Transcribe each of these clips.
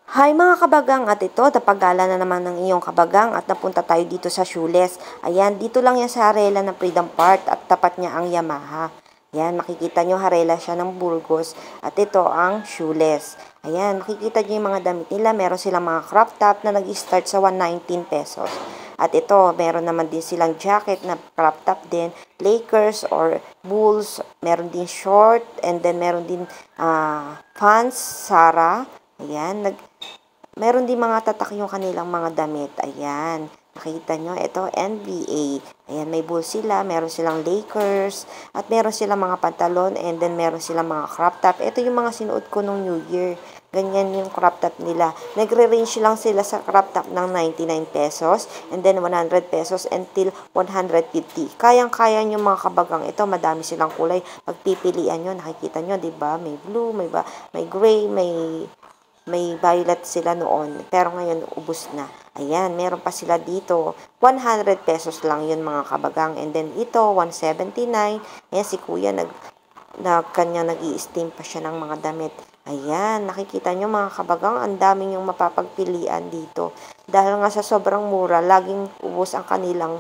Hi mga kabagang, at ito, napagala na naman ng iyong kabagang at napunta tayo dito sa Shoeless. Ayan, dito lang yan sa Harela ng Freedom Park at tapat niya ang Yamaha. Ayan, makikita nyo Harela siya ng Burgos at ito ang Shoeless. Ayan, makikita nyo yung mga damit nila. Meron silang mga crop top na nag-start sa 119 pesos. At ito, meron naman din silang jacket na crop top din, Lakers or Bulls. Meron din short and then meron din pants, Zara. Ayan, meron din mga tatak yung kanilang mga damit. Ayan, nakita nyo, ito NBA. Ayan, may Bulls sila, meron silang Lakers, at meron silang mga pantalon, and then meron silang mga crop top. Ito yung mga sinuot ko nung New Year. Ganyan yung crop top nila. Nagre-range lang sila sa crop top ng 99 pesos, and then 100 pesos until 150. Kayang-kaya nyo mga kabagang ito, madami silang kulay. Pagpipilian nyo, nakikita nyo, diba? May blue, may gray, may violet sila noon, pero ngayon ubos na. Ayan, meron pa sila dito. 100 pesos lang yun mga kabagang. And then ito, 179. Ayan, si kuya nag-i-steam pa siya ng mga damit. Ayan, nakikita nyo mga kabagang, ang daming yung mapapagpilian dito. Dahil nga sa sobrang mura, laging ubos ang kanilang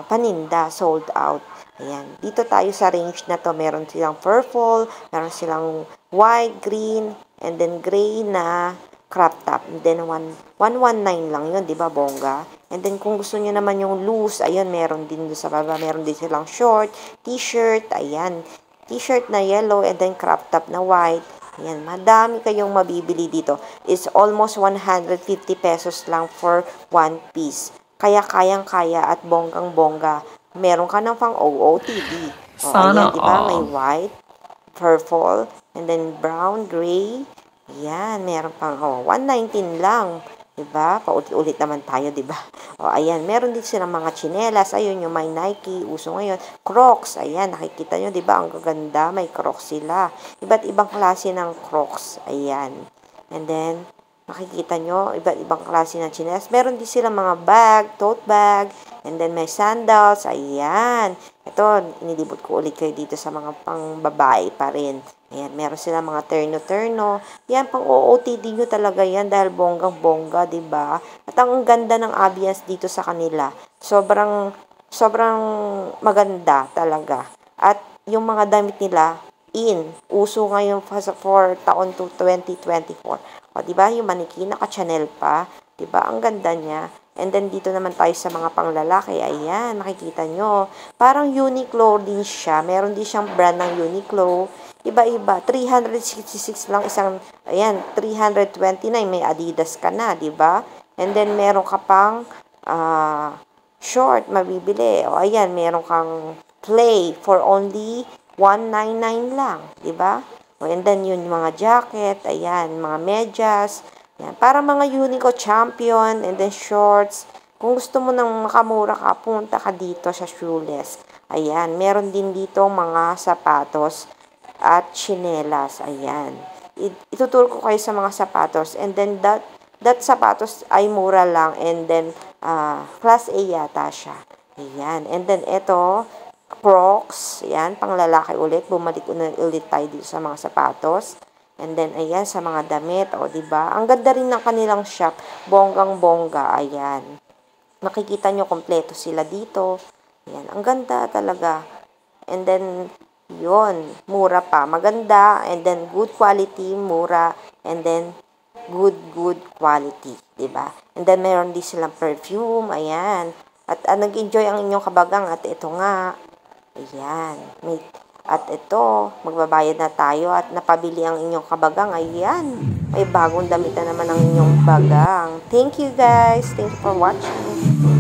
paninda, sold out. Ayan, dito tayo sa range na to. Meron silang purple, meron silang white, green, and then gray na crop top. And then 119 lang yun, di ba, bongga? And then kung gusto niyo naman yung loose, ayun, meron din doon sa baba. Meron din silang short, t-shirt, ayan. T-shirt na yellow and then crop top na white. Ayan, madami kayong mabibili dito. It's almost 150 pesos lang for one piece. Kaya kayang-kaya at bonggang-bongga. Meron ka ng pang OOTD. O, ayan, di ba? May white, purple, and then brown, gray. Ayan, meron pang 119 lang. Diba? Paulit-ulit naman tayo, diba? O, ayan, meron din silang mga tsinelas. Ayun, yung may Nike, uso ngayon. Crocs, ayan, nakikita nyo, diba? Ang gaganda, may Crocs sila. Iba't ibang klase ng Crocs, ayan. And then, makikita nyo, iba't ibang klase ng tsinelas. Meron din silang mga bag, tote bag, and then may sandals, ayan. Ito, inilibot ko ulit kayo dito sa mga pang babae pa rin. Ayan, meron sila mga terno-terno. Yan, pang OOTD nyo talaga yan dahil bonggang-bongga, diba? At ang ganda ng ambience dito sa kanila. Sobrang maganda talaga. At yung mga damit nila, uso ngayon for taon to 2024. O, diba? Yung mannequin, naka-Chanel pa. Diba? Ang ganda niya. And then, dito naman tayo sa mga panglalaki. Ayan, makikita nyo. Parang Uniqlo din siya. Meron din siyang brand ng Uniqlo. Iba-iba. 366 lang isang, ayan, 329. May Adidas ka na, diba? And then, meron ka pang short, mabibili. O, ayan, meron kang Play for only 199 lang, diba? O, and then, yun, mga jacket, ayan, mga medyas. Yan, para mga Uniqlo Champion and then shorts. Kung gusto mo nang makamura ka, punta ka dito sa Shoeless. Ayan, meron din dito mga sapatos at tsinelas. Ayan. Ituturo ko kayo sa mga sapatos. And then that sapatos ay mura lang. And then class A yata siya. Ayan. And then ito, Crocs. Ayan, pang lalaki ulit. Bumalik ulit tayo dito sa mga sapatos. And then, ayan, sa mga damit, o, diba? Ang ganda rin ng kanilang shop, bonggang-bongga, ayan. Makikita nyo, kompleto sila dito. Ayan, ang ganda talaga. And then, yun, mura pa, maganda, and then, good quality, mura, and then, good quality, diba? And then, meron din silang perfume, ayan. At nag-enjoy ang inyong kabagang, at ito nga, ayan, at ito, magbabayad na tayo at napabili ang inyong kabagang. Ayan, may bagong damit na naman ang inyong bagang. Thank you guys. Thank you for watching.